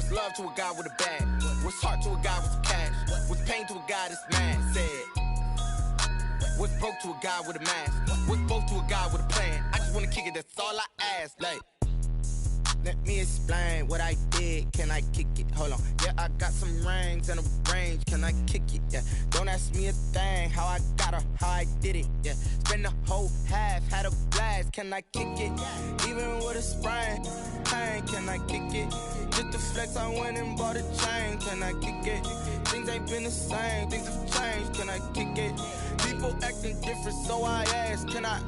What's love to a guy with a bag? What's heart to a guy with some cash? What's pain to a guy that's mad? Said. What's broke to a guy with a mask? What's both to a guy with a plan? I just wanna kick it, that's all I ask. Like, let me explain what I did. Can I kick it? Hold on. Yeah, I got some rings and a range. Can I kick it? Yeah. Don't ask me a thing. How I got her, how I did it. Yeah. Spend the whole half, had a blast. Can I kick it? Even with a sprain, pain. Can I kick it? Just to flex, I went and bought a chain. Can I kick it? Things ain't been the same. Things have changed. Can I kick it? People acting different, so I ask. Can I?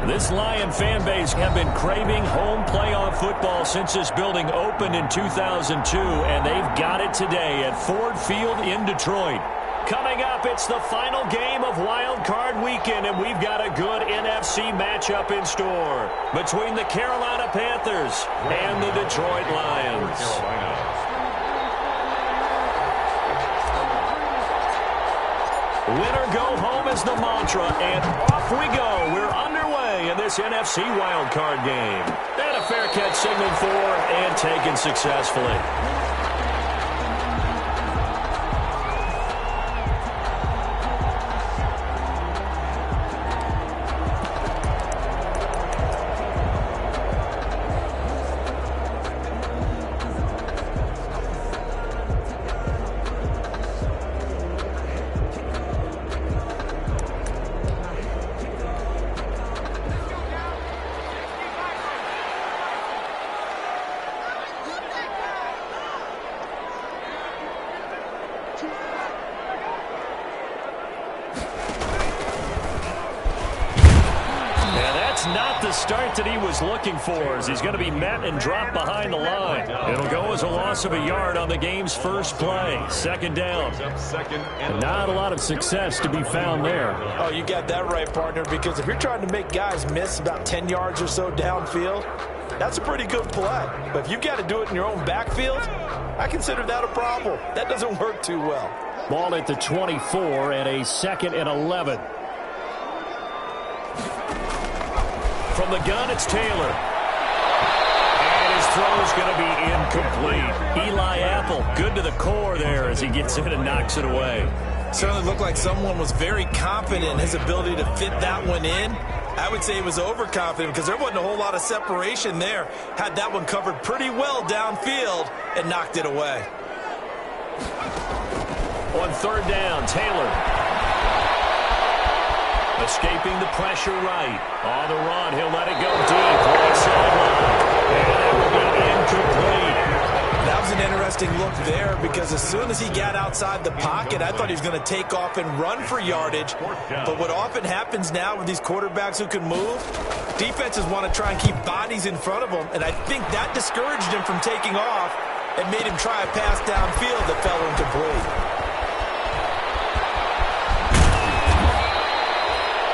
This Lion fan base have been craving home playoff football since this building opened in 2002, and they've got it today at Ford Field in Detroit. Coming up, it's the final game of Wild Card Weekend, and we've got a good NFC matchup in store between the Carolina Panthers and the Detroit Lions. Winner go home is the mantra, and off we go. We're underway in this NFC wildcard game. And a fair catch signaled for and taken successfully. Not the start that he was looking for, as he's going to be met and dropped behind the line. It'll go as a loss of a yard on the game's first play. Second down. And not a lot of success to be found there. Oh, you got that right, partner, because if you're trying to make guys miss about 10 yards or so downfield, that's a pretty good play. But if you've got to do it in your own backfield, I consider that a problem. That doesn't work too well. Ball at the 24 and a 2nd and 11. From the gun, it's Taylor. And his throw is going to be incomplete. Eli Apple, good to the core there as he gets in and knocks it away. Certainly looked like someone was very confident in his ability to fit that one in. I would say he was overconfident because there wasn't a whole lot of separation there. Had that one covered pretty well downfield and knocked it away. On third down, Taylor. Escaping the pressure right. On the run, he'll let it go deep. Right sideline. And that will be incomplete. That was an interesting look there because as soon as he got outside the pocket, I thought he was going to take off and run for yardage. But what often happens now with these quarterbacks who can move, defenses want to try and keep bodies in front of them, and I think that discouraged him from taking off and made him try a pass downfield that fell incomplete.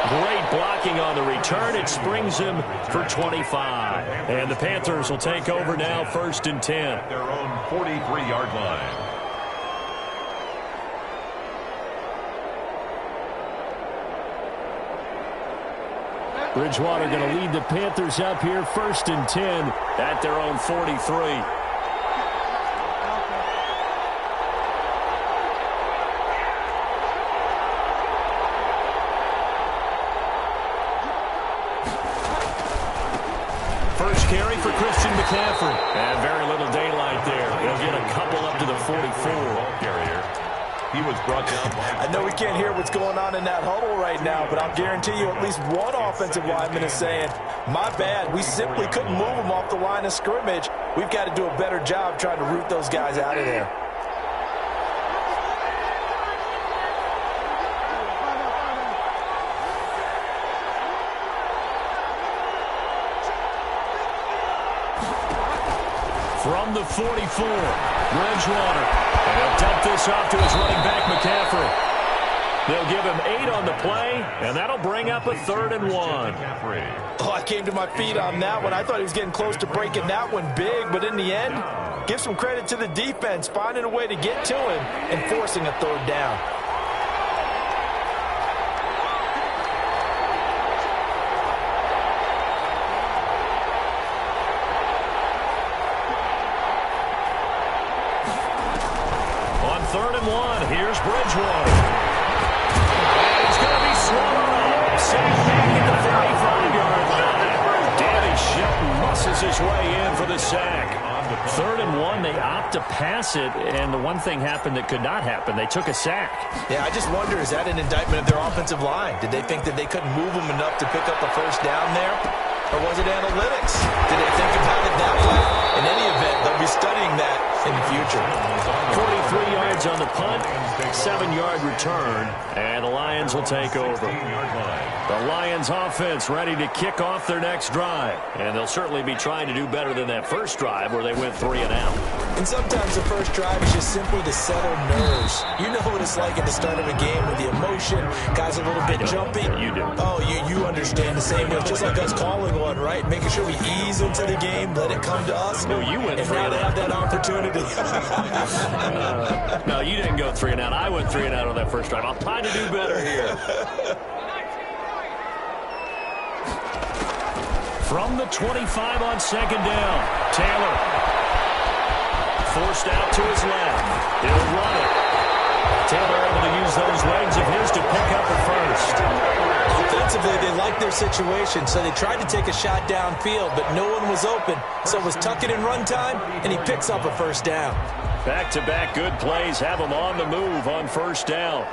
Great blocking on the return. It springs him for 25. And the Panthers will take over now, 1st and 10. At their own 43-yard line. Bridgewater going to lead the Panthers up here, 1st and 10 at their own 43. First carry for Christian McCaffrey. And very little daylight there. He'll get a couple up to the 44. Carrier. He was brought down. I know we can't hear what's going on in that huddle right now, but I'll guarantee you at least one offensive lineman is saying, my bad, we simply couldn't move them off the line of scrimmage. We've got to do a better job trying to root those guys out of there. From the 44, Bridgewater. And he'll dump this off to his running back, McCaffrey. They'll give him 8 on the play, and that'll bring up a 3rd and 1. Oh, I came to my feet on that one. I thought he was getting close to breaking that one big, but in the end, give some credit to the defense, finding a way to get to him and forcing a 3rd down. On 3rd and 1, here's Bridgewater. And he's going to be swallowed up. Sacked back at the 35-yard line. Danny Shelton muscles his way in for the sack. 3rd and 1, they opt to pass it, and the one thing happened that could not happen. They took a sack. Yeah, I just wonder, is that an indictment of their offensive line? Did they think that they couldn't move them enough to pick up the 1st down there? Or was it analytics? Did they think about it that way? In any event, they'll be studying that in the future. 43 yards on the punt, 7-yard return, and the Lions will take over. The Lions offense ready to kick off their next drive, and they'll certainly be trying to do better than that first drive where they went 3 and out. And sometimes the first drive is just simply to settle nerves. You know what it's like at the start of a game with the emotion, guys a little bit jumpy. You do. Oh, you understand the same way. It's just like us calling one, right? Making sure we ease into the game, let it come to us. No, you went and 3 now and they out. have that opportunity. No, you didn't go 3 and out. I went 3 and out on that first drive. I'm trying to do better here. From the 25 on 2nd down, Taylor. Forced out to his left. He'll run it. Taylor able to use those legs of his to pick up a first. Offensively, they liked their situation, so they tried to take a shot downfield, but no one was open. So it was tuck it in run time, and he picks up a 1st down. Back-to-back good plays have him on the move on 1st down.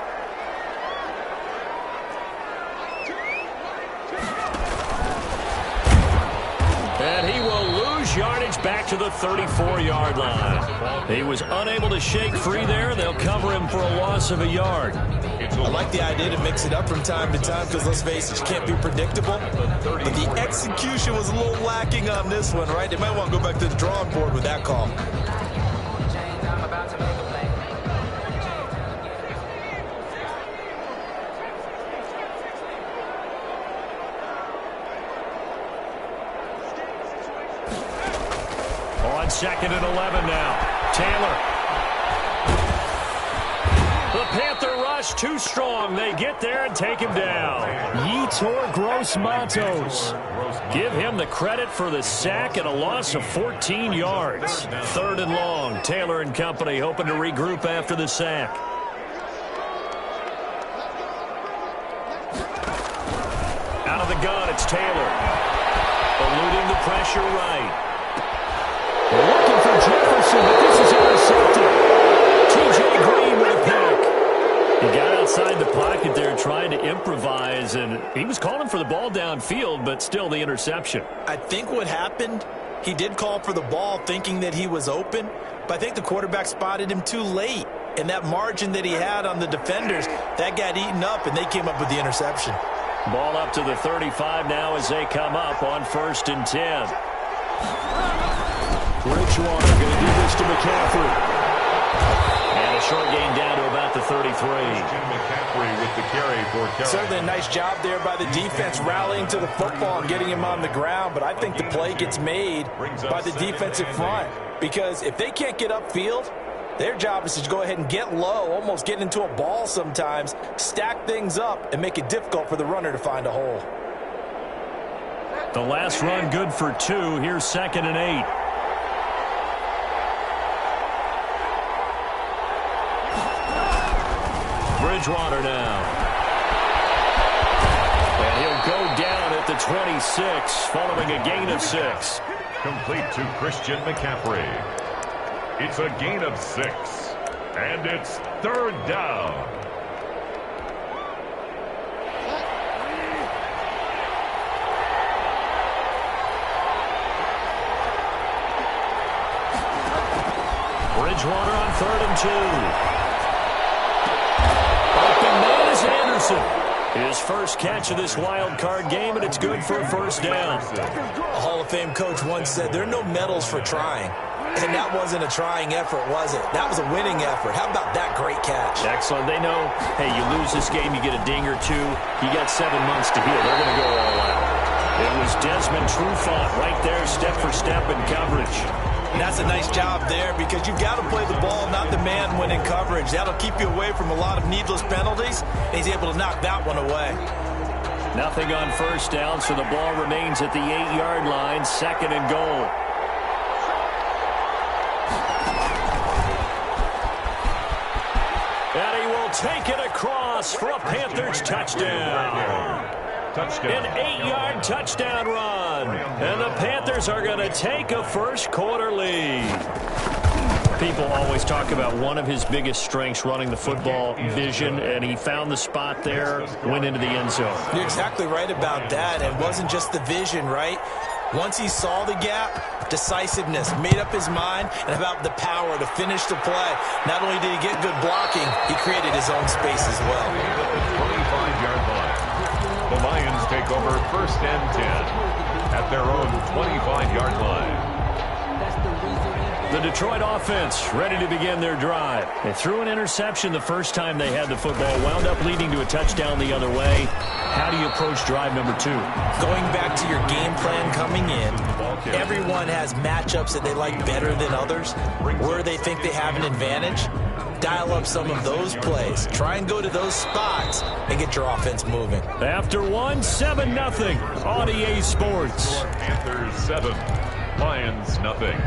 And he will lose yardage back to the 34-yard line. He was unable to shake free there. They'll cover him for a loss of a yard. I like the idea to mix it up from time to time because, let's face it, you can't be predictable. But the execution was a little lacking on this one, right? They might want to go back to the drawing board with that call. On 2nd and 11 now. Taylor. The Panther rush rush too strong. They get there and take him down. Yetur Gross-Matos. Give him the credit for the sack and a loss of 14 yards. 3rd and long. Taylor and company hoping to regroup after the sack. Out of the gun, it's Taylor. Eluding the pressure right. Looking for Jefferson, but this is intercepted. T.J. Green with a pick. He got outside the pocket there trying to improvise, and he was calling for the ball downfield, but still the interception. I think what happened, he did call for the ball thinking that he was open, but I think the quarterback spotted him too late. And that margin that he had on the defenders, that got eaten up, and they came up with the interception. Ball up to the 35 now as they come up on 1st and 10. Bridgewater going to do this to McCaffrey. And a short gain down to about the 33. McCaffrey with the carry for Carolina. Certainly a nice job there by the defense rallying to the football and getting him on the ground, but I think the play gets made by the defensive front, because if they can't get upfield, their job is to go ahead and get low, almost get into a ball sometimes, stack things up, and make it difficult for the runner to find a hole. The last run good for 2. Here's 2nd and 8. Bridgewater now. And he'll go down at the 26, following a gain of 6. Complete to Christian McCaffrey. It's a gain of 6, and it's 3rd down. Bridgewater on 3rd and 2. Open man is Anderson. His first catch of this wild card game, and it's good for a 1st down. A Hall of Fame coach once said, there are no medals for trying. And that wasn't a trying effort, was it? That was a winning effort. How about that great catch? Excellent. They know, hey, you lose this game, you get a ding or 2. You got 7 months to heal. They're going to go all out. It was Desmond Trufant right there, step for step in coverage. And that's a nice job there, because you've got to play the ball, not the man when in coverage. That'll keep you away from a lot of needless penalties, and he's able to knock that one away. Nothing on 1st down, so the ball remains at the 8-yard line, 2nd and goal. And he will take it across for a Panthers touchdown. An 8-yard touchdown run. And the Panthers are going to take a 1st quarter lead. People always talk about one of his biggest strengths, running the football, vision, and he found the spot there, went into the end zone. You're exactly right about that. It wasn't just the vision, right? Once he saw the gap, decisiveness, made up his mind, and about the power to finish the play. Not only did he get good blocking, he created his own space as well. 25-yard line. The Lions take over 1st and 10 at their own 25-yard line. The Detroit offense ready to begin their drive. They threw an interception the first time they had the football, wound up leading to a touchdown the other way. How do you approach drive number 2? Going back to your game plan coming in, everyone has matchups that they like better than others, where they think they have an advantage. Dial up some of those plays. Try and go to those spots and get your offense moving. After 1, 7-0 on EA Sports. Panthers 7, Lions nothing.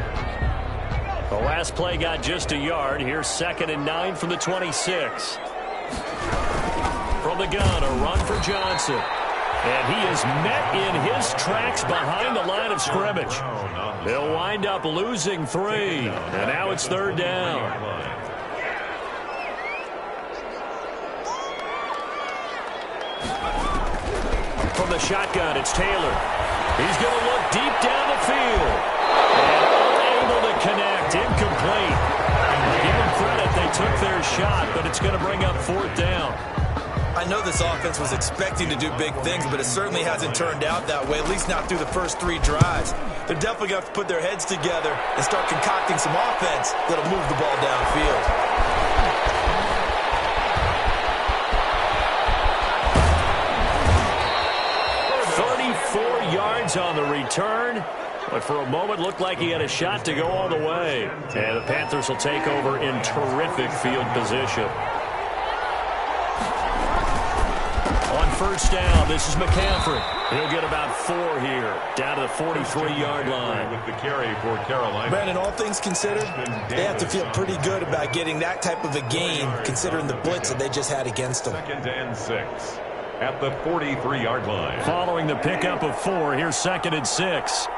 The last play got just a yard. Here's 2nd and 9 from the 26. From the gun, a run for Johnson. And he is met in his tracks behind the line of scrimmage. They'll wind up losing 3. And now it's 3rd down. From the shotgun, it's Taylor. He's going to look deep down the field. And unable to connect. Incomplete. Give them credit. They took their shot, but it's going to bring up 4th down. I know this offense was expecting to do big things, but it certainly hasn't turned out that way, at least not through the first 3 drives. They're definitely going to have to put their heads together and start concocting some offense that'll move the ball downfield. 34 yards on the return, but for a moment looked like he had a shot to go all the way. And the Panthers will take over in terrific field position. first down. This is McCaffrey. He'll get about 4 here, down to the 43-yard line. With the carry for Carolina. Brandon, all things considered, they have to feel pretty good about getting that type of a gain, considering the blitz that they just had against them. 2nd and 6 at the 43-yard line. Following the pickup of 4, here's 2nd and 6.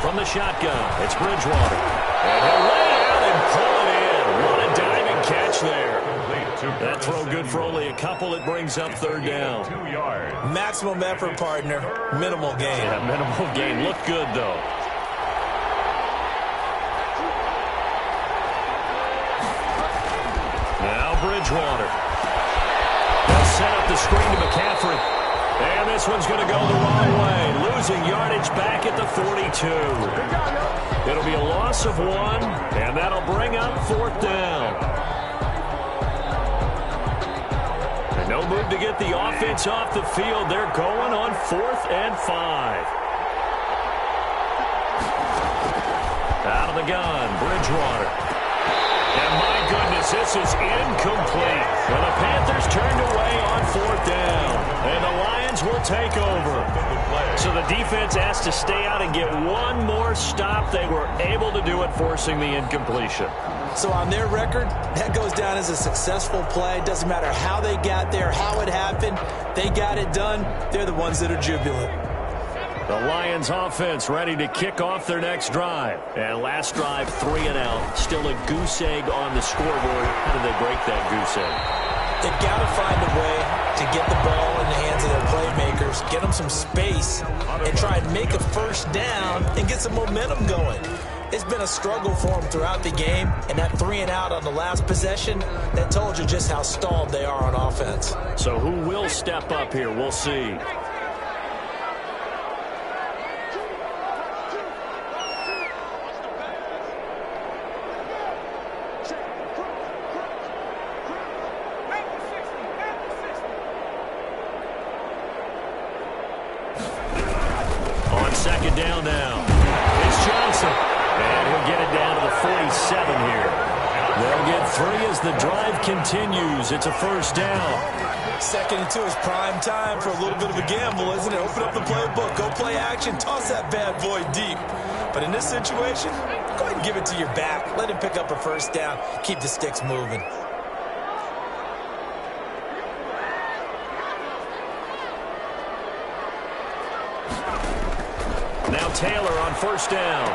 From the shotgun, it's Bridgewater. And he'll lay out and pull it in. What a diving catch there. That throw good for only a couple. It brings up 3rd down. 2 yards. Maximum effort, partner. Minimal gain. Yeah, minimal gain. Looked good, though. Now Bridgewater. They'll set up the screen to McCaffrey. And this one's going to go the wrong way. Losing yardage back at the 42. It'll be a loss of 1, and that'll bring up 4th down. And no move to get the offense off the field. They're going on 4th and 5. Out of the gun, Bridgewater. And my goodness, this is incomplete. Well, the Panthers turned away on 4th down. And the Lions will take over. So the defense asked to stay out and get one more stop. They were able to do it, forcing the incompletion. So on their record, that goes down as a successful play. Doesn't matter how they got there, how it happened. They got it done. They're the ones that are jubilant. The Lions offense ready to kick off their next drive. And last drive, 3 and out. Still a goose egg on the scoreboard. How did they break that goose egg? They've got to find a way to get the ball in the hands of their playmakers, get them some space, and try and make a first down and get some momentum going. It's been a struggle for them throughout the game, and that 3 and out on the last possession, that told you just how stalled they are on offense. So who will step up here? We'll see. Second down now. It's Johnson. And he'll get it down to the 47 here. They'll get 3 as the drive continues. It's a first down. 2nd and 2 is prime time for a little bit of a gamble, isn't it? Open up the playbook, go play action, toss that bad boy deep. But in this situation, go ahead and give it to your back. Let him pick up a first down. Keep the sticks moving. Now Taylor on first down.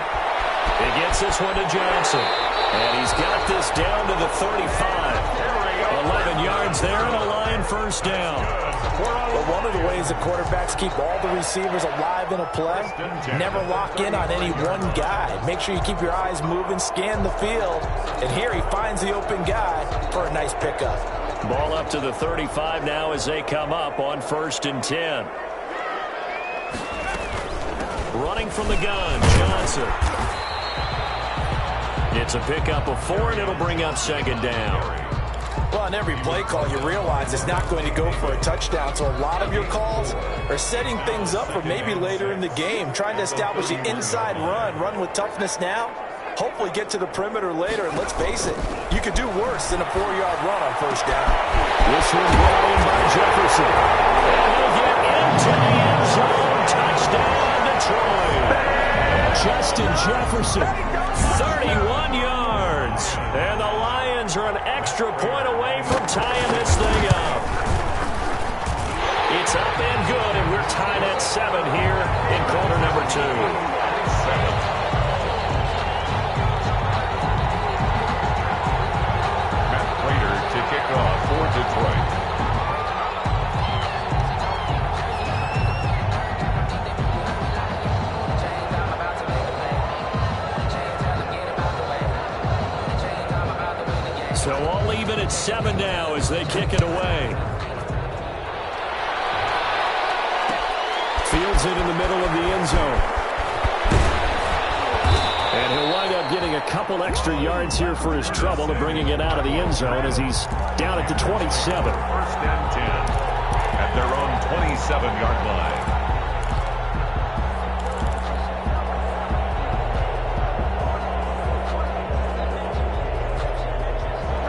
He gets this one to Johnson. And he's got this down to the 35. 11 yards there and a Lion first down. But one of the ways the quarterbacks keep all the receivers alive in a play, never lock in on any one guy. Make sure you keep your eyes moving, scan the field. And here he finds the open guy for a nice pickup. Ball up to the 35 now as they come up on 1st and 10. Running from the gun, Johnson. It's a pickup of 4, and it'll bring up 2nd down. Well, on every play call, you realize it's not going to go for a touchdown. So a lot of your calls are setting things up for maybe later in the game, trying to establish the inside run with toughness now, hopefully get to the perimeter later. And let's face it, you could do worse than a 4-yard run on first down. This one brought in by Jefferson. And he'll get into the end zone. Touchdown, Detroit. Justin Jefferson, 31 yards. And the Lions are an extra point away from tying this thing up. It's up and good, and we're tied at 7 here in quarter number 2. Matt Prater to kick off for Detroit. So all even at 7 now as they kick it away. Fields it in the middle of the end zone. And he'll wind up getting a couple extra yards here for his trouble and bringing it out of the end zone as he's down at the 27. 1st and 10 at their own 27-yard line.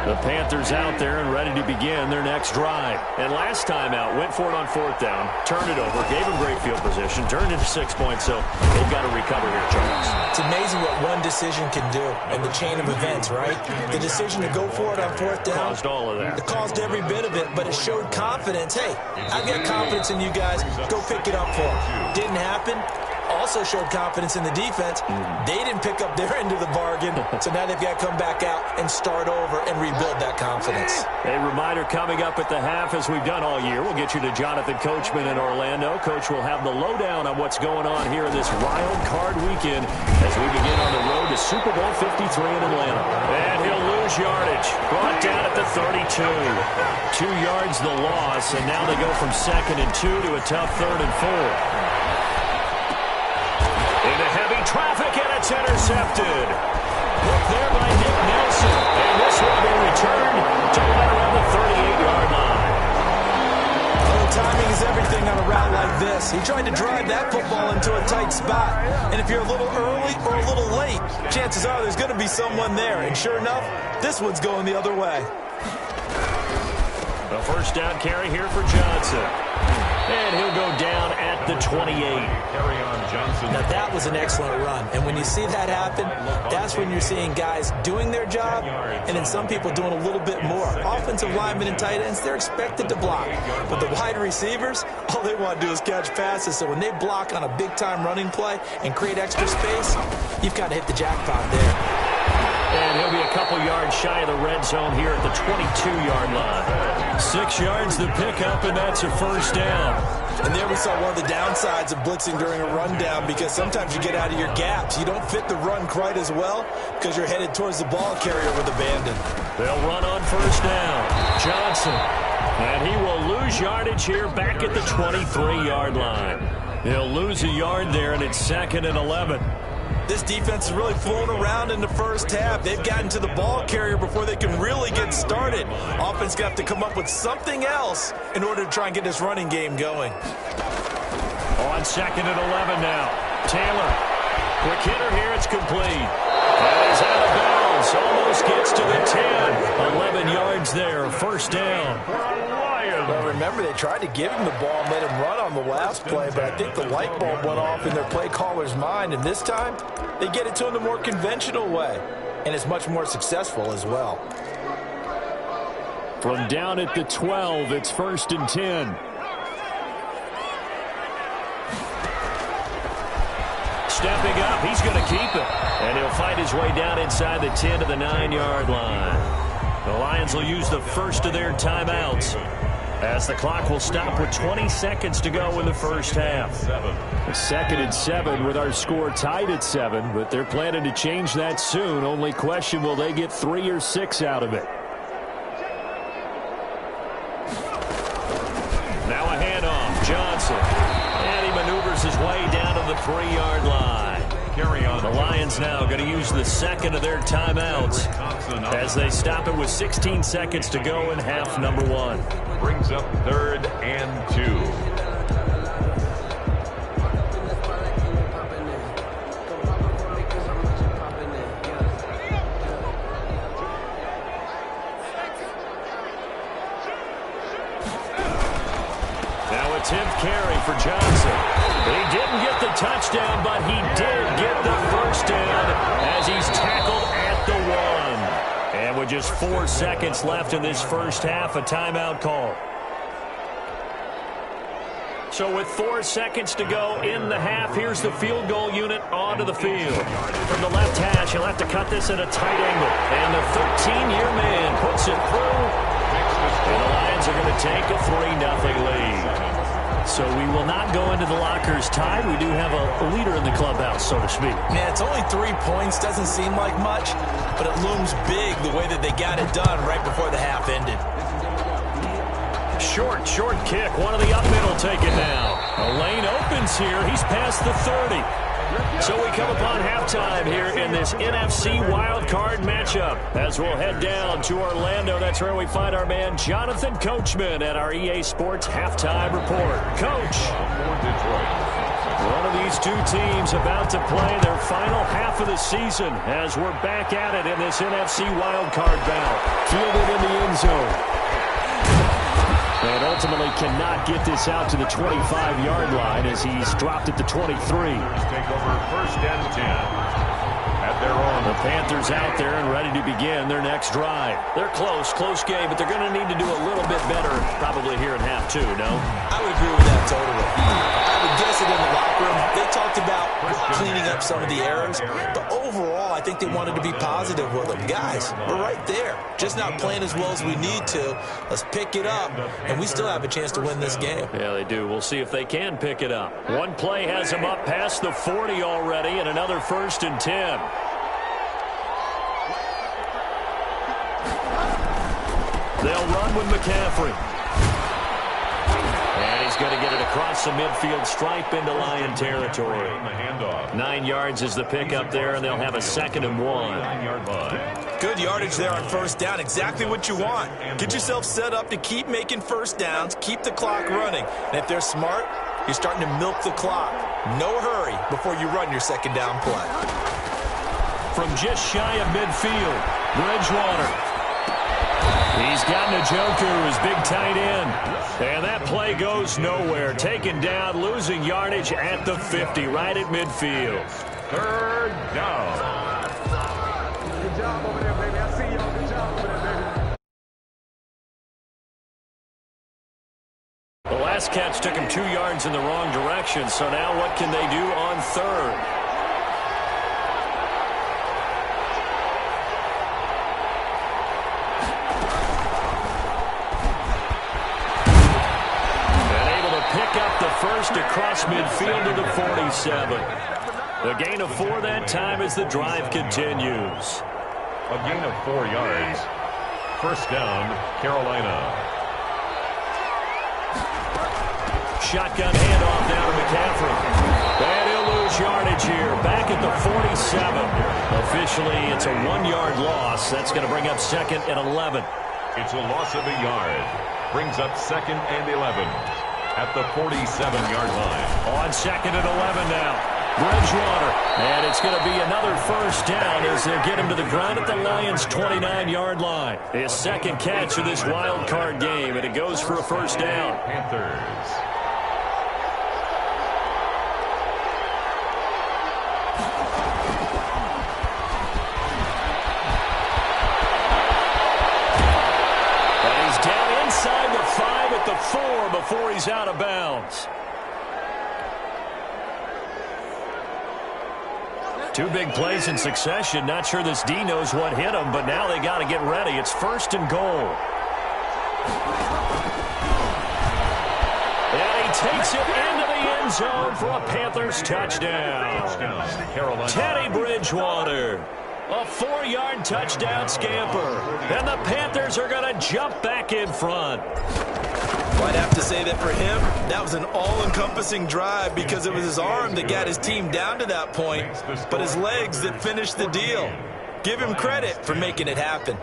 The Panthers out there and ready to begin their next drive. And last time out, went for it on 4th down, turned it over, gave them great field position, turned into 6 points, so they've got to recover here, Charles. It's amazing what one decision can do in the chain of events, right? The decision to go for it on 4th down. Caused all of that. It caused every bit of it, but it showed confidence. Hey, I've got confidence in you guys. Go pick it up for them. Didn't happen. Also showed confidence in the defense. They didn't pick up their end of the bargain, so now they've got to come back out and start over and rebuild that confidence. A reminder coming up at the half, as we've done all year. We'll get you to Jonathan Coachman in Orlando. Coach will have the lowdown on what's going on here in this wild card weekend as we begin on the road to Super Bowl 53 in Atlanta. And he'll lose yardage. Brought down at the 32. 2 yards the loss, and now they go from 2nd and 2 to a tough 3rd and 4. Into heavy traffic, and it's intercepted. Hooked there by Nick Nelson. And this will be returned to right around the 38-yard line. Well, timing is everything on a route like this. He tried to drive that football into a tight spot. And if you're a little early or a little late, chances are there's going to be someone there. And sure enough, this one's going the other way. A 1st down carry here for Johnson. And he'll go down at the 28. Now, that was an excellent run. And when you see that happen, that's when you're seeing guys doing their job and then some people doing a little bit more. Offensive linemen and tight ends, they're expected to block. But the wide receivers, all they want to do is catch passes. So when they block on a big-time running play and create extra space, you've got to hit the jackpot there. And he'll be a couple yards shy of the red zone here at the 22-yard line. 6 yards the pickup, and that's a 1st down. And there we saw one of the downsides of blitzing during a rundown, because sometimes you get out of your gaps. You don't fit the run quite as well because you're headed towards the ball carrier with abandon. They'll run on 1st down. Johnson. And he will lose yardage here back at the 23-yard line. He'll lose a yard there, and it's 2nd and 11. This defense has really flown around in the first half. They've gotten to the ball carrier before they can really get started. Offense got to come up with something else in order to try and get this running game going. On 2nd and 11 now. Taylor. Quick hitter here. It's complete. And he's out of bounds. Almost gets to the 10. 11 yards there. 1st down. Well, remember, they tried to give him the ball and let him run on the last play, but I think the light bulb went off in their play caller's mind, and this time they get it to him the more conventional way, and it's much more successful as well. From down at the 12, it's 1st and 10. Stepping up, he's going to keep it, and he'll fight his way down inside the 10 to the 9-yard line. The Lions will use the first of their timeouts, as the clock will stop with 20 seconds to go in the first half. 2nd and 7 with our score tied at 7, but they're planning to change that soon. Only question, will they get 3 or 6 out of it? Now a handoff. Johnson. And he maneuvers his way down to the 3-yard line. The Lions now going to use the 2nd of their timeouts as they stop it with 16 seconds to go in half number 1. Brings up 3rd and 2. Now a 10th carry for Johnson. He didn't get the touchdown, but he did get the 1st down as he's tackled at the 1. And with just 4 seconds left in this first half, a timeout call. So with 4 seconds to go in the half, here's the field goal unit onto the field. From the left hash, he'll have to cut this at a tight angle. And the 13-year man puts it through. And the Lions are going to take a 3-0 lead. So we will not go into the lockers tied. We do have a leader in the clubhouse, so to speak. Yeah, it's only 3 points. Doesn't seem like much, but it looms big the way that they got it done right before the half ended. Short kick. One of the up middle take it now. A lane opens here. He's past the 30. So we come upon halftime here in this NFC wildcard matchup as we'll head down to Orlando. That's where we find our man Jonathan Coachman at our EA Sports Halftime Report. Coach. For Detroit, One of these two teams about to play their final half of the season as we're back at it in this NFC wildcard bout. Fielded in the end zone. And ultimately cannot get this out to the 25-yard line as he's dropped at the 23. Take over first and 10 at their own. The Panthers out there and ready to begin their next drive. They're close game, but they're going to need to do a little bit better probably here in half two, no? I would agree with that totally. I would guess it in the locker room. They talked about cleaning up some of the errors, but overall, I think they wanted to be positive with them. Guys, we're right there. Just not playing as well as we need to. Let's pick it up, and we still have a chance to win this game. Yeah, they do. We'll see if they can pick it up. One play has them up past the 40 already, and another 1st and 10. They'll run with McCaffrey. And he's going to get it across the midfield stripe into Lion territory. 9 yards is the pickup there, and they'll have a 2nd and 1. 9-yard line. Good yardage there on first down. Exactly what you want. Get yourself set up to keep making first downs, keep the clock running. And if they're smart, you're starting to milk the clock. No hurry before you run your 2nd down play. From just shy of midfield, Bridgewater. He's got Njoku, his big tight end. And that play goes nowhere. Taken down, losing yardage at the 50, right at midfield. 3rd down. Good job over there, baby. I see y'all. Good job over there, baby. The last catch took him 2 yards in the wrong direction, so now what can they do on 3rd? Up the first across midfield to the 47. A gain of 4 that time as the drive continues. A gain of 4 yards. 1st down, Carolina. Shotgun handoff down to McCaffrey. And he'll lose yardage here. Back at the 47. Officially, it's a 1-yard loss. That's going to bring up 2nd and 11. It's a loss of a yard. Brings up 2nd and 11. At the 47-yard line. On 2nd and 11 now. Bridgewater. And it's going to be another 1st down as they get him to the ground at the Lions' 29-yard line. His 2nd catch of this wild card game, and it goes for a 1st down. Panthers. Inside the 5 at the 4 before he's out of bounds. 2 big plays in succession. Not sure this D knows what hit him, but now they got to get ready. It's 1st and goal. And he takes it into the end zone for a Panthers touchdown. Teddy Bridgewater. A 4-yard touchdown scamper. And the Panthers are going to jump back in front. Well, I'd have to say that for him, that was an all-encompassing drive because it was his arm that got his team down to that point, but his legs that finished the deal. Give him credit for making it happen.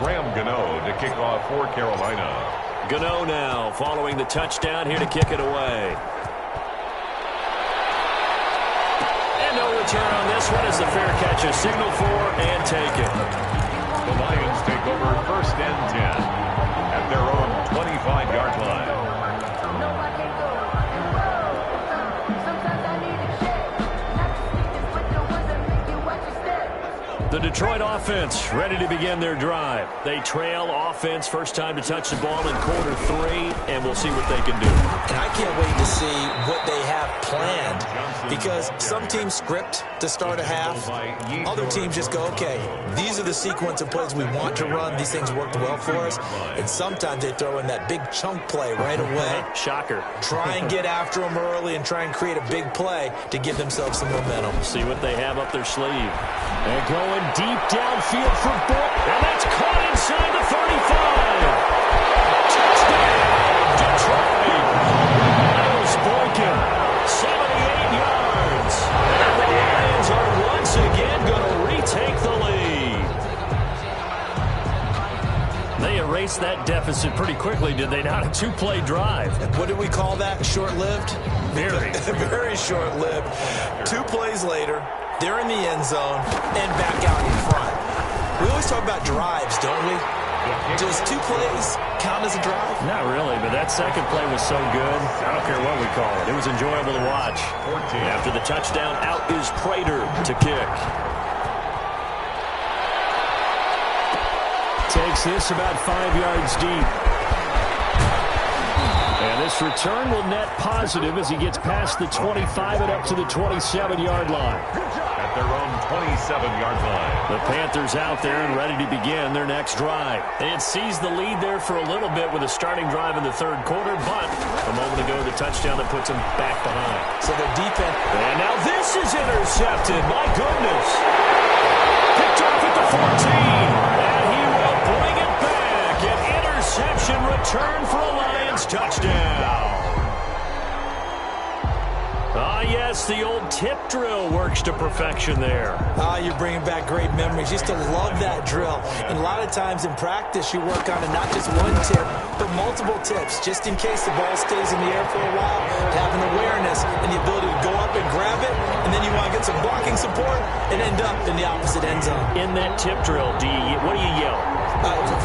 Graham Gano to kick off for Carolina. Gano now following the touchdown here to kick it away. No return on this one as the fair catch is signaled for and taken. The Lions take over 1st and 10 at their own 25-yard line. The Detroit offense ready to begin their drive. They trail offense, first time to touch the ball in quarter 3, and we'll see what they can do. And I can't wait to see what they have planned because some teams script to start a half. Other teams just go, okay, these are the sequence of plays we want to run. These things worked well for us. And sometimes they throw in that big chunk play right away. Shocker. Try and get after them early and try and create a big play to give themselves some momentum. See what they have up their sleeve. And going deep downfield for Boyd. And that's caught inside the 35. Touchdown, Detroit. Miles Boykin, 78 yards. And the Lions are once again going to retake the lead. They have erased that deficit pretty quickly, did they not? A two-play drive. What do we call that? Short-lived? Very. Very short-lived. 2 plays later, they're in the end zone and back out in front. We always talk about drives, don't we? Does 2 plays count as a drive? Not really, but that second play was so good. I don't care what we call it. It was enjoyable to watch. After the touchdown, out is Prater to kick. Takes this about 5 yards deep. And this return will net positive as he gets past the 25 and up to the 27-yard line. At their own 27-yard line. The Panthers out there and ready to begin their next drive. They had seized the lead there for a little bit with a starting drive in the third quarter, but a moment ago the touchdown that puts them back behind. So their defense. And now this is intercepted. My goodness. Picked off at the 14. And he will bring it back. An interception return for a Lions touchdown. Yes, the old tip drill works to perfection there. You're bringing back great memories. Used to love that drill. And a lot of times in practice, you work on it, not just one tip, but multiple tips, just in case the ball stays in the air for a while, having awareness and the ability to go up and grab it, and then you want to get some blocking support and end up in the opposite end zone. In that tip drill, what do you yell?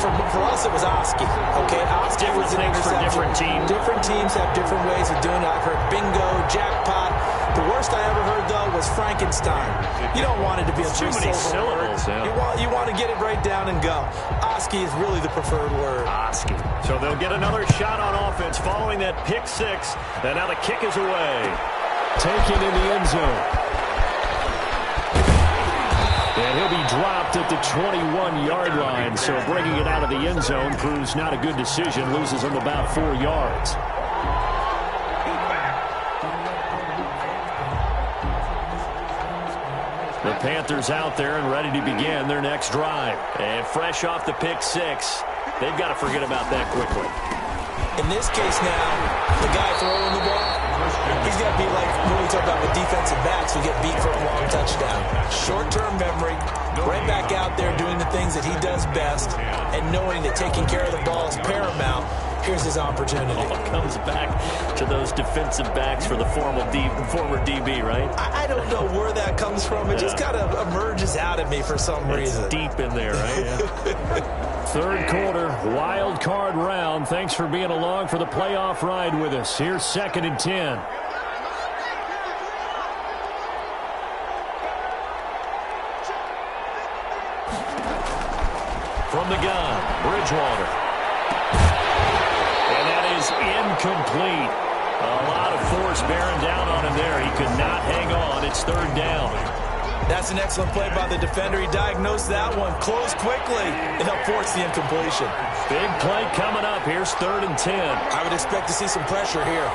For us, it was Oski. Okay, Oski was an interception. For different teams. Different teams have different ways of doing it. I've heard bingo, jackpot. The worst I ever heard, though, was Frankenstein. You don't want it to be a too many syllables. Yeah. You want to get it right down and go. Oski is really the preferred word. Oski. So they'll get another shot on offense following that pick 6. And now the kick is away. Taken in the end zone. And he'll be dropped at the 21-yard line. So bringing it out of the end zone proves not a good decision. Loses him about 4 yards. The Panthers out there and ready to begin their next drive. And fresh off the pick 6, they've got to forget about that quickly. In this case now, the guy throwing the ball, he's got to be like when we talk about with defensive backs who get beat for a long touchdown. Short-term memory, right back out there doing the things that he does best, and knowing that taking care of the ball is paramount. Here's his opportunity. Comes back to those defensive backs for the former DB, right? I don't know where that comes from. It just kind of emerges out at me for some reason. It's deep in there, right? Yeah. Third quarter, wild card round. Thanks for being along for the playoff ride with us. Here's 2nd and 10. From the gun, Bridgewater. And that is incomplete. A lot of force bearing down on him there. He could not hang on. It's 3rd down. That's an excellent play by the defender. He diagnosed that one, closed quickly, and helped force the incompletion. Big play coming up. Here's 3rd and 10. I would expect to see some pressure here.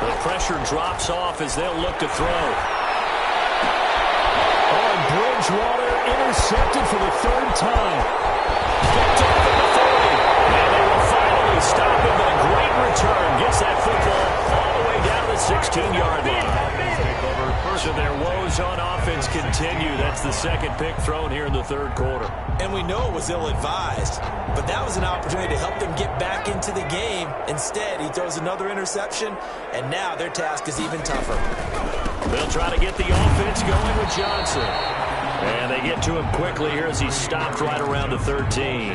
The pressure drops off as they'll look to throw. Oh, Bridgewater intercepted for the 3rd time. Picked off at the 40. And they will finally stop him, but a great return. Gets that football all the way down to the 16-yard line. So their woes on offense continue. That's the 2nd pick thrown here in the 3rd quarter. And we know it was ill-advised, but that was an opportunity to help them get back into the game. Instead, he throws another interception, and now their task is even tougher. They'll try to get the offense going with Johnson. And they get to him quickly here as he's stopped right around the 13.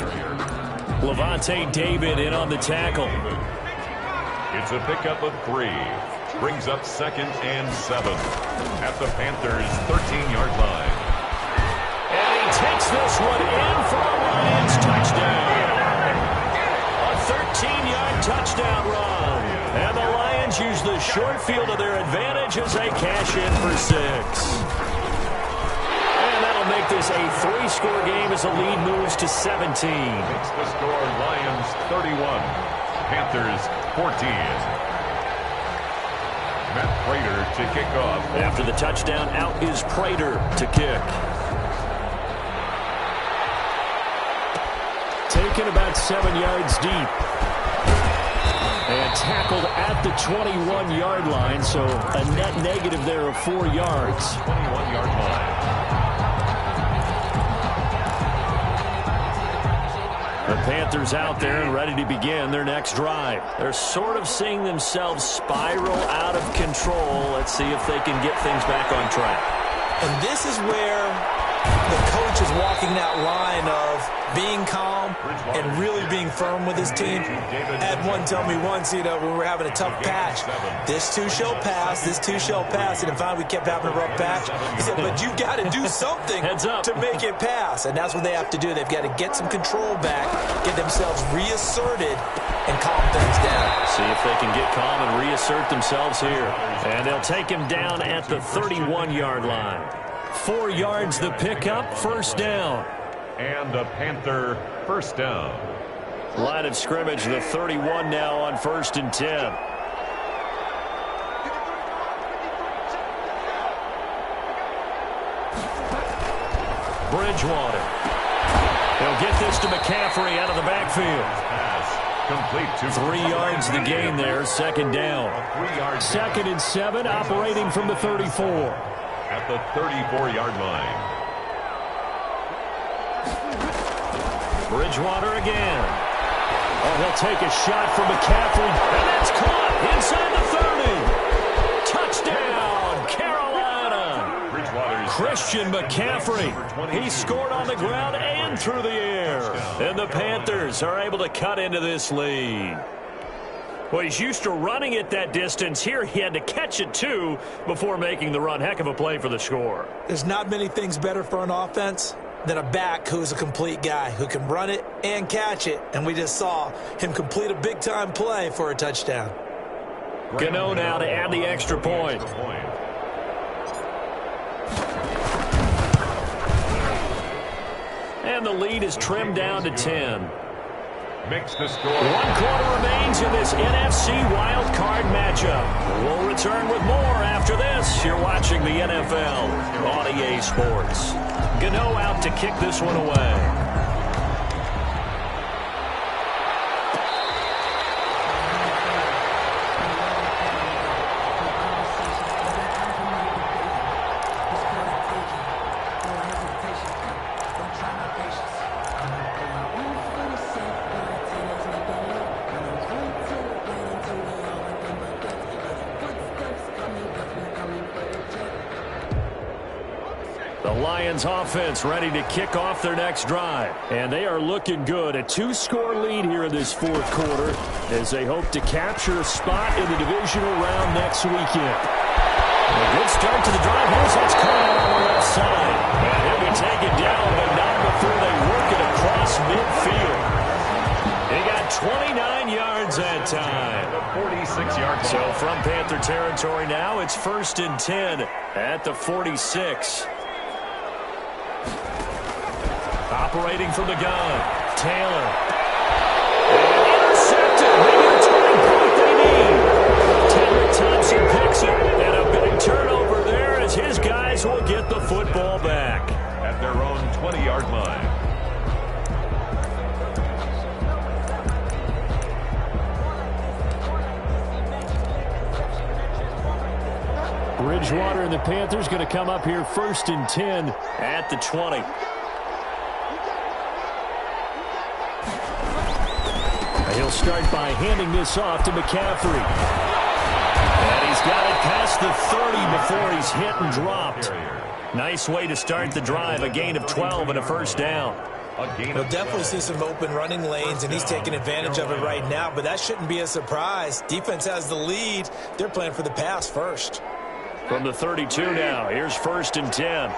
Levante David in on the tackle. It's a pickup of 3. Brings up 2nd and 7 at the Panthers' 13-yard line. And he takes this one in for a Lions touchdown. A 13-yard touchdown run. And the Lions use the short field to their advantage as they cash in for 6. And that'll make this a 3-score game as the lead moves to 17. It's the score, Lions 31, Panthers 14. Matt Prater to kick off. After the touchdown, out is Prater to kick. Taken about 7 yards deep. And tackled at the 21-yard line, so a net negative there of 4 yards. 21-yard line. The Panthers out there and ready to begin their next drive. They're sort of seeing themselves spiral out of control. Let's see if they can get things back on track. And this is where the coach is walking that line of being calm and really being firm with his team. I had one tell me once, when we were having a tough patch, this too shall pass, this too shall pass. And finally we kept having a rough patch. He said, but you've got to do something to make it pass. And that's what they have to do. They've got to get some control back, get themselves reasserted, and calm things down. See if they can get calm and reassert themselves here. And they'll take him down at the 31-yard line. 4 yards the pickup, first down. And a Panther first down. Line of scrimmage, the 31 now on 1st and 10. Bridgewater. He'll get this to McCaffrey out of the backfield. Complete to 3 yards the gain there, second down. 2nd and 7, operating from the 34. At the 34-yard line. Bridgewater again. Oh, he'll take a shot from McCaffrey, and that's caught inside the 30. Touchdown, Carolina. Christian McCaffrey. He scored on the ground and through the air. And the Panthers are able to cut into this lead. Well, he's used to running it that distance. Here he had to catch it, too, before making the run. Heck of a play for the score. There's not many things better for an offense than a back who's a complete guy who can run it and catch it. And we just saw him complete a big-time play for a touchdown. Gano now to add the extra point. And the lead is trimmed down to 10. Makes the score. 1 quarter remains in this NFC wild card matchup. We'll return with more after this. You're watching the NFL on EA Sports. Gano out to kick this one away. Lions offense ready to kick off their next drive. And they are looking good. A 2-score lead here in this 4th quarter as they hope to capture a spot in the divisional round next weekend. A good start to the drive. Here's what's coming on the left side. And he'll be taken down, but not before they work it across midfield. He got 29 yards that time. 46-yard line. So from Panther territory now, it's 1st and 10 at the 46. Operating from the gun, Taylor. Intercepted. Maybe the turning point they need. Taylor Thompson picks it. And a big turnover there as his guys will get the football back. At their own 20-yard line. Bridgewater and the Panthers going to come up here 1st and 10 at the 20. He'll start by handing this off to McCaffrey. And he's got it past the 30 before he's hit and dropped. Nice way to start the drive. A gain of 12 and a first down. We'll definitely see some open running lanes, and he's taking advantage of it right now, but that shouldn't be a surprise. Defense has the lead. They're playing for the pass first. From the 32 now, here's 1st and 10.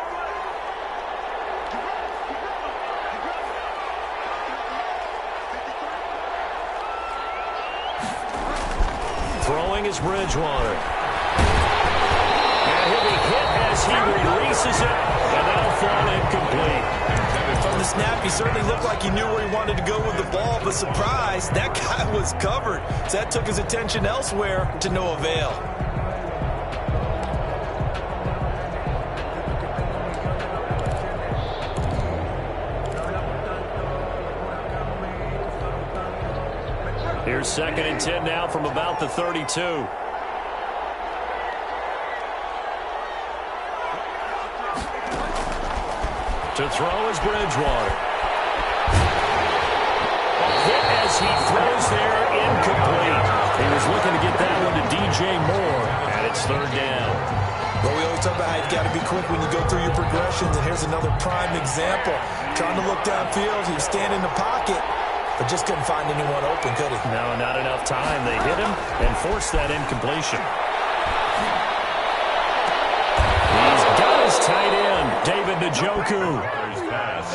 Throwing is Bridgewater. And he'll be hit as he releases it, and that'll fall incomplete. From the snap, he certainly looked like he knew where he wanted to go with the ball, but surprise, that guy was covered. So that took his attention elsewhere to no avail. Here's 2nd and 10 now from about the 32. To throw is Bridgewater. Hit as he throws there, incomplete. He was looking to get that one to DJ Moore, and it's 3rd down. Well, we always talk about how you've got to be quick when you go through your progressions, and here's another prime example. Trying to look downfield, he was standing in the pocket, but just couldn't find anyone open, could he? No, not enough time. They hit him and forced that incompletion. He's got his tight end, David Njoku.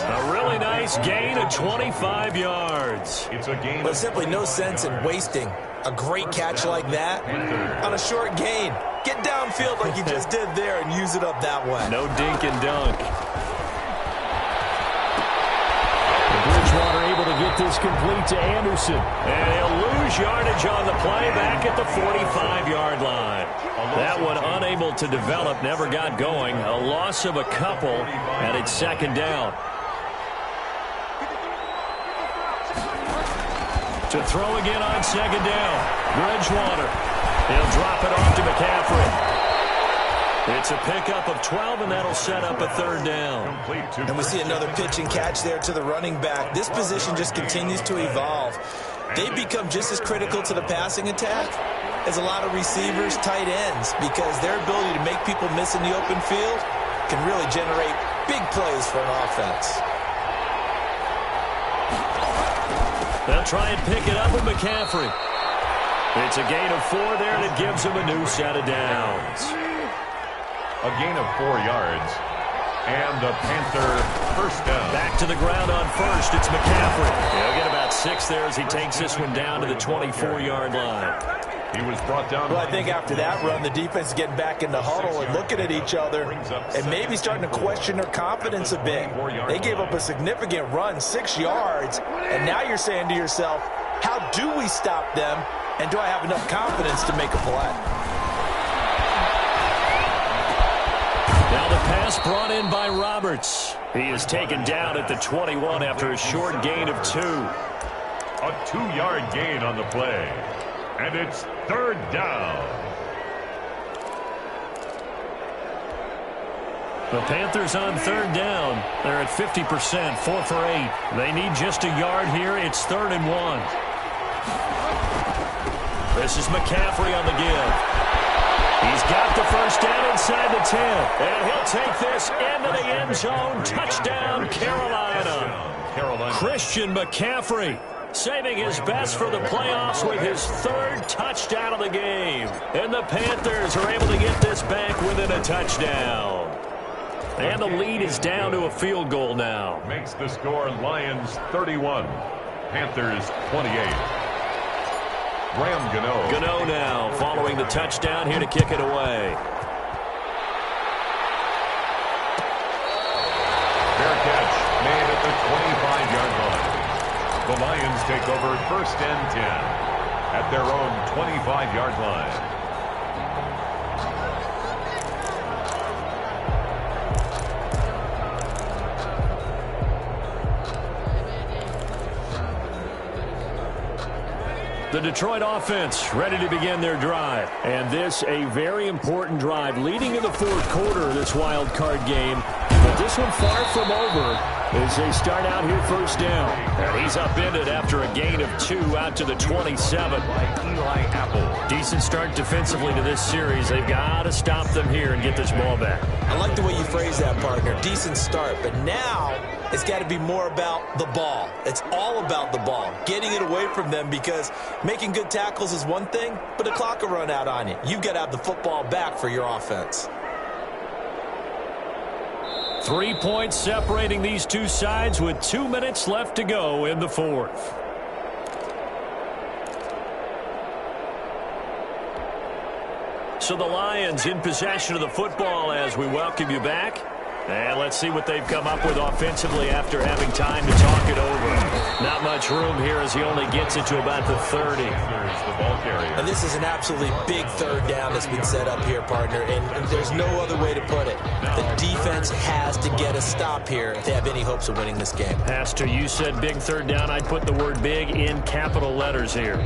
A really nice gain of 25 yards. It's a gain. But simply no sense in wasting a great catch like that on a short gain. Get downfield like you just did there and use it up that way. No dink and dunk. Bridgewater able to get this complete to Anderson. And he'll lose yardage on the play back at the 45-yard line. That one unable to develop, never got going. A loss of a couple, and it's 2nd down. To throw again on 2nd down. Bridgewater. He'll drop it off to McCaffrey. It's a pickup of 12, and that'll set up a 3rd down. And we see another pitch and catch there to the running back. This position just continues to evolve. They've become just as critical to the passing attack as a lot of receivers, tight ends, because their ability to make people miss in the open field can really generate big plays for an offense. They'll try and pick it up with McCaffrey. It's a gain of 4 there, and it gives him a new set of downs. A gain of 4 yards. And a Panther 1st down. Back to the ground on 1st. It's McCaffrey. He'll get about 6 there as he takes this one down to the 24-yard line. He was brought down. Well, I think after that run, the defense is getting back in the huddle and looking at each other and maybe starting to question their confidence a bit. They gave up a significant run, 6 yards, and now you're saying to yourself, how do we stop them, and do I have enough confidence to make a play? Now the pass brought in by Roberts. He is taken down at the 21 after a short gain of 2. A 2-yard gain on the play. And it's 3rd down. The Panthers on 3rd down. They're at 50%, 4 for 8. They need just a yard here. It's 3rd and 1. This is McCaffrey on the give. He's got the 1st down inside the 10. And he'll take this into the end zone. Touchdown, Carolina. Christian McCaffrey saving his best for the playoffs with his 3rd touchdown of the game. And the Panthers are able to get this back within a touchdown. And the lead is down to a field goal now. Makes the score Lions 31, Panthers 28. Graham Gano. Gano now following the touchdown here to kick it away. Fair catch made at the 25-yard line. The Lions take over 1st and 10 at their own 25-yard line. The Detroit offense ready to begin their drive. And this a very important drive leading in the 4th quarter of this wild card game. But this one far from over as they start out here 1st down. And he's upended after a gain of 2 out to the 27. Eli Apple. Decent start defensively to this series. They've got to stop them here and get this ball back. I like the way you phrase that, partner. Decent start. But now it's got to be more about the ball. It's all about the ball. Getting it away from them, because making good tackles is one thing, but the clock will run out on you. You've got to have the football back for your offense. 3 points separating these two sides with 2 minutes left to go in the 4th. So the Lions in possession of the football as we welcome you back. And let's see what they've come up with offensively after having time to talk it over. Not much room here as he only gets it to about the 30. There's the ball carrier. And this is an absolutely big 3rd down that's been set up here, partner. And there's no other way to put it. The defense has to get a stop here if they have any hopes of winning this game. Pastor, you said big 3rd down. I'd put the word big in capital letters here.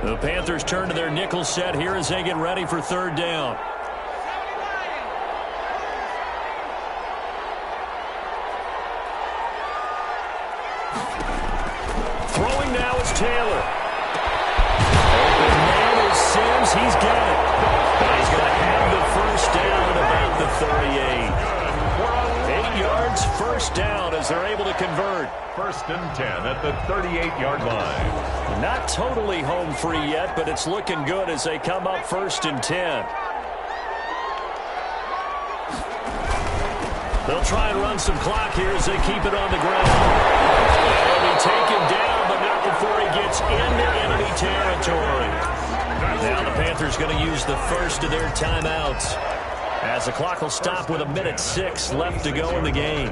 The Panthers turn to their nickel set here as they get ready for third down. Throwing now is Taylor. Open man is Sims. He's got it. And he's going to have the first down at about the 38. 8 yards, first down as they're able to convert. First and 10 at the 38-yard line. Not totally home free yet, but it's looking good as they come up first and 10. They'll try and run some clock here as they keep it on the ground. He'll be taken down, but not before he gets into enemy territory. Now the Panthers going to use the first of their timeouts, as the clock will stop with 1:06 left to go in the game.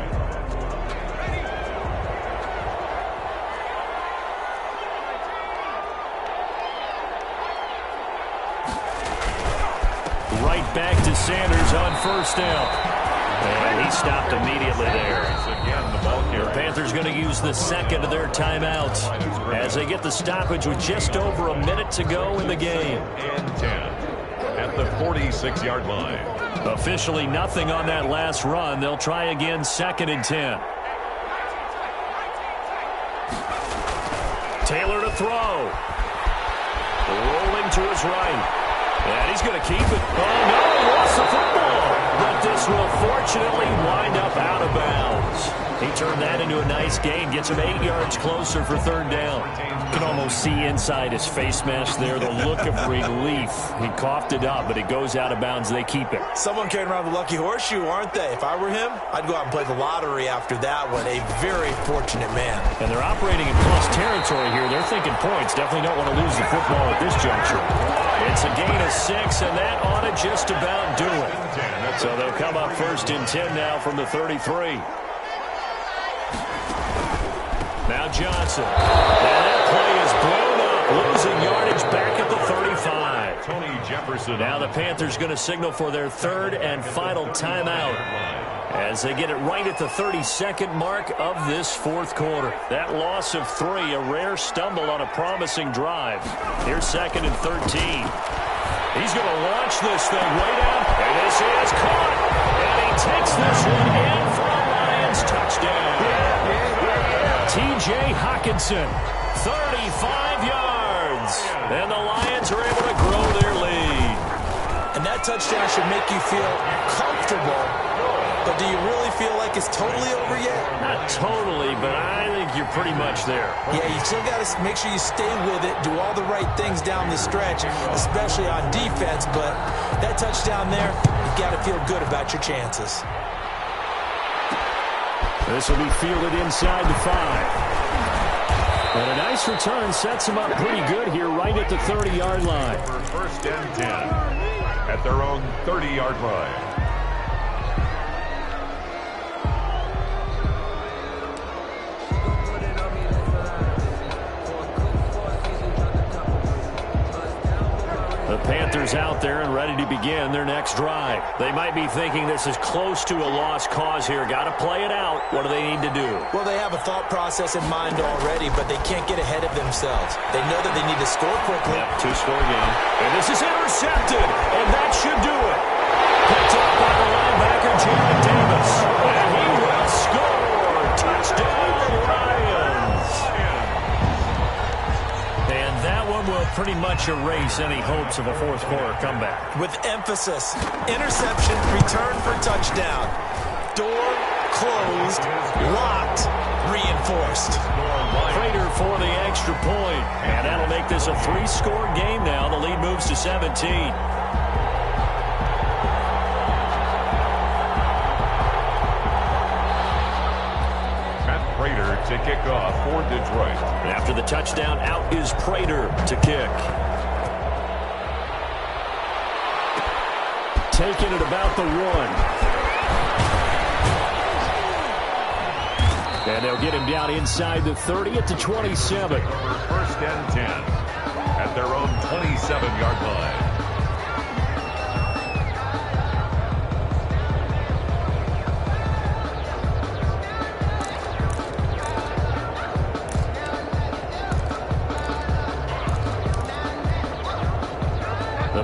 Right back to Sanders on first down. And he stopped immediately there. The Panthers going to use the second of their timeouts as they get the stoppage with just over a minute to go in the game. And 10 at the 46-yard line. Officially nothing on that last run. They'll try again second and 10. Taylor to throw. Rolling to his right. And he's going to keep it. Oh, no, he lost the football. But this will fortunately wind up out of bounds. He turned that into a nice gain. Gets him 8 yards closer for third down. You can almost see inside his face mask there the look of relief. He coughed it up, but it goes out of bounds. They keep it. Someone carrying around the lucky horseshoe, aren't they? If I were him, I'd go out and play the lottery after that one. A very fortunate man. And they're operating in plus territory here. They're thinking points. Definitely don't want to lose the football at this juncture. It's a gain of 6, and that ought to just about do it. So they'll come up first and 10 now from the 33. Now Johnson. And that play is blown up. Losing yardage back at the 35. Tony Jefferson. Now the Panthers going to signal for their third and final timeout as they get it right at the 32nd mark of this fourth quarter. That loss of 3, a rare stumble on a promising drive. Here's second and 13. He's going to launch this thing way down, and this is caught. And he takes this one in for a Lions touchdown. T.J. Hockenson, 35 yards. And the Lions are able to grow their lead. And that touchdown should make you feel comfortable. But do you really feel like it's totally over yet? Not totally, but I think you're pretty much there. Yeah, you still got to make sure you stay with it, do all the right things down the stretch, especially on defense. But that touchdown there, you got to feel good about your chances. This will be fielded inside the 5. And a nice return sets them up pretty good here right at the 30-yard line. First and 10 at their own 30-yard line. The Panthers out there and ready to begin their next drive. They might be thinking this is close to a lost cause here. Got to play it out. What do they need to do? Well, they have a thought process in mind already, but they can't get ahead of themselves. They know that they need to score quickly. Yep, 2-score game. And this is intercepted, and that should do it. Picked up by the linebacker, Jared Davis. And he will score. Touchdown, Lions. And that one will pretty much erase any hopes of a fourth quarter comeback. With emphasis, interception, return for touchdown. Door closed, locked, reinforced. Prater for the extra point. And that'll make this a 3-score game now. The lead moves to 17. Prater to kick off for Detroit. After the touchdown, out is Prater to kick. Taking it about the 1. And they'll get him down inside the 30 at the 27. First and 10 at their own 27-yard line.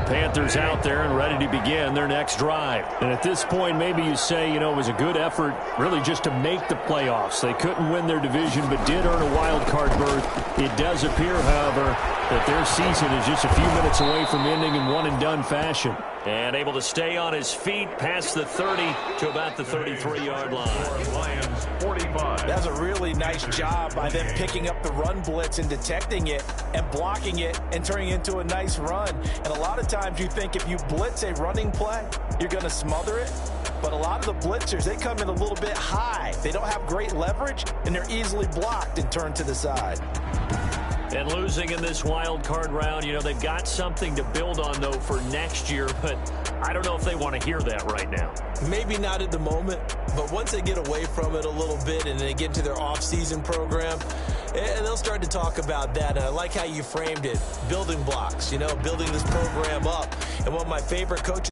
The Panthers out there and ready to begin their next drive. And at this point, maybe you say, it was a good effort really just to make the playoffs. They couldn't win their division but did earn a wild card berth. It does appear, however, that their season is just a few minutes away from ending in one-and-done fashion. And able to stay on his feet past the 30 to about the 33-yard line. Lions 45. That's a really nice job by them picking up the run blitz and detecting it and blocking it and turning it into a nice run. And a lot of times you think if you blitz a running play, you're going to smother it. But a lot of the blitzers, they come in a little bit high. They don't have great leverage, and they're easily blocked and turned to the side. And losing in this wild card round, they've got something to build on, though, for next year. But I don't know if they want to hear that right now. Maybe not at the moment, but once they get away from it a little bit and they get into their off-season program, and they'll start to talk about that. And I like how you framed it, building blocks, building this program up. And one of my favorite coaches